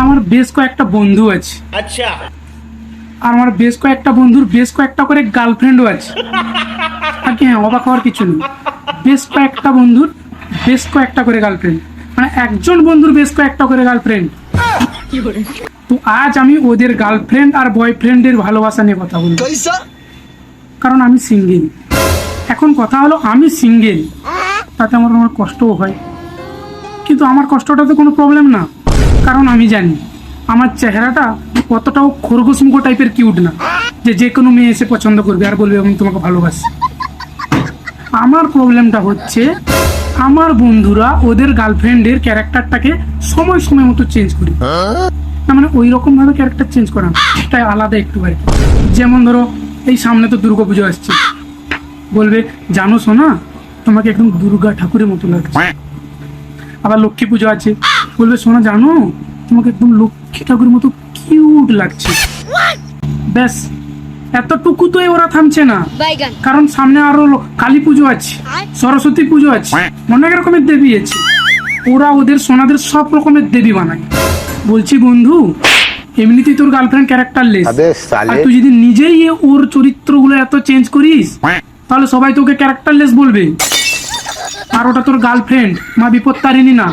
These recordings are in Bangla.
আমার বেশ কয়েকটা বন্ধু আছে, अच्छा আর আমার বেশ কয়েকটা বন্ধুর বেশ কয়েকটা করে গার্লফ্রেন্ডও আছে। আর কি হ্যাঁ, অবাক হওয়ার কিছু নেই, বেশ কয়েকটা বন্ধুর বেশ কয়েকটা করে গার্লফ্রেন্ড, মানে একজন বন্ধুর বেশ কয়েকটা করে গার্লফ্রেন্ড। তো আজ আমি ওদের গার্লফ্রেন্ড আর বয়ফ্রেন্ডের ভালোবাসা নিয়ে কথা বলবো, কারণ আমি সিঙ্গেল। এখন কথা হলো, আমি সিঙ্গেল, তাতে আমার কোনো কষ্টও হয়, কিন্তু আমার কষ্টটা তো কোনো প্রবলেম না, কারণ আমি জানি আমার চেহারাটা অতটাও খরগোশ মুখো টাইপের কিউট না যে যে কোনো মেয়ে এসে পছন্দ করবে আর বলবে আমি তোমাকে ভালোবাসি। আমার প্রবলেমটা হচ্ছে আমার বন্ধুরা ওদের গার্লফ্রেন্ডের ক্যারেক্টারটাকে সময় সময় মতো চেঞ্জ করে, না মানে ওই রকম ভাবে ক্যারেক্টার চেঞ্জ করা না, এটাই আলাদা একটু আর কি। যেমন ধরো এই সামনে তো দুর্গাপুজো আসছে, বলবে জানো শোনা তোমাকে একদম দুর্গা ঠাকুরের মতো লাগছে। আবার লক্ষ্মী পুজো আছে, বলবে শোনা জানো তোমাকে একদম লক্ষ্মী ঠাকুরের মতো কিউট লাগছে। ব্যাস এতটুকু তো ওরা থামছে না, কারণ সামনে আরো কালী পুজো আছে, সরস্বতী পুজো আছে, অনেক রকমের দেবী আছে। ওরা ওদের সোনাদের সব রকমের দেবী বানায়। বলছি বন্ধু, এমনিতেই তোর গার্লফ্রেন্ড ক্যারেক্টারলেস, আর তুই যদি নিজেই ওর চরিত্রগুলো এত চেঞ্জ করিস তাহলে সবাই তোকে ক্যারেক্টারলেস বলবে। আর ওটা তোর গার্লফ্রেন্ড মা বিপত্তারিণী না,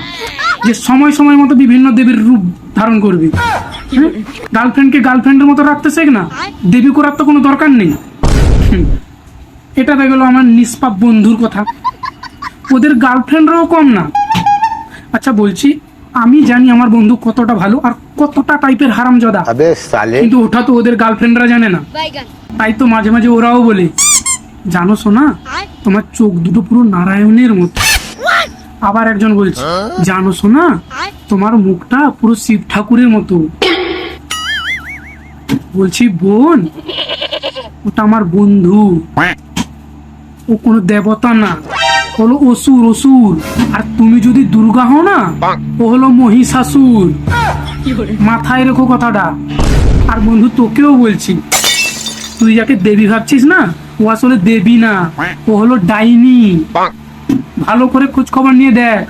যে সময় সময় মতো বিভিন্ন দেবীর রূপ ধারণ করবে। গার্লফ্রেন্ডকে গার্লফ্রেন্ডের মতো রাখতে শেখ না, দেবী করার তো কোনো দরকার নেই। এটা দেখা গেলো আমার নিষ্পাপ বন্ধুর কথা, ওদের গার্লফ্রেন্ডরাও কম না। আচ্ছা বলছি, আমি জানি আমার বন্ধু কতটা ভালো আর কতটা টাইপের হারামজাদা, কিন্তু ওটা তো ওদের গার্লফ্রেন্ডরা জানে না। তাই তো মাঝে মাঝে ওরাও বলে জানো শোনা তোমার চোখ দুটো পুরো নারায়ণের মতো। আবার একজন বলছে জানো শোনা তোমার মুখটা পুরো শিব ঠাকুরের মতো। বলছি বোন, ওটা আমার বন্ধু, ও কোনো দেবতা না, হলো অসুর। অসুর আর তুমি যদি দুর্গা হও না, ও হলো মহিষাসুর। মাথায় রেখো কথাটা। আর বন্ধু তোকেও বলছি, তুই যাকে দেবী ভাবছিস না, ও আসলে দেবী না, ও হলো ডাইনি। ভালো করে খোঁজ খবর নিয়ে দেখ,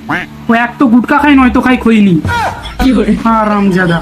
ও এক তো গুটকা খাই নয়তো খাই খইনি। আরামজাদা।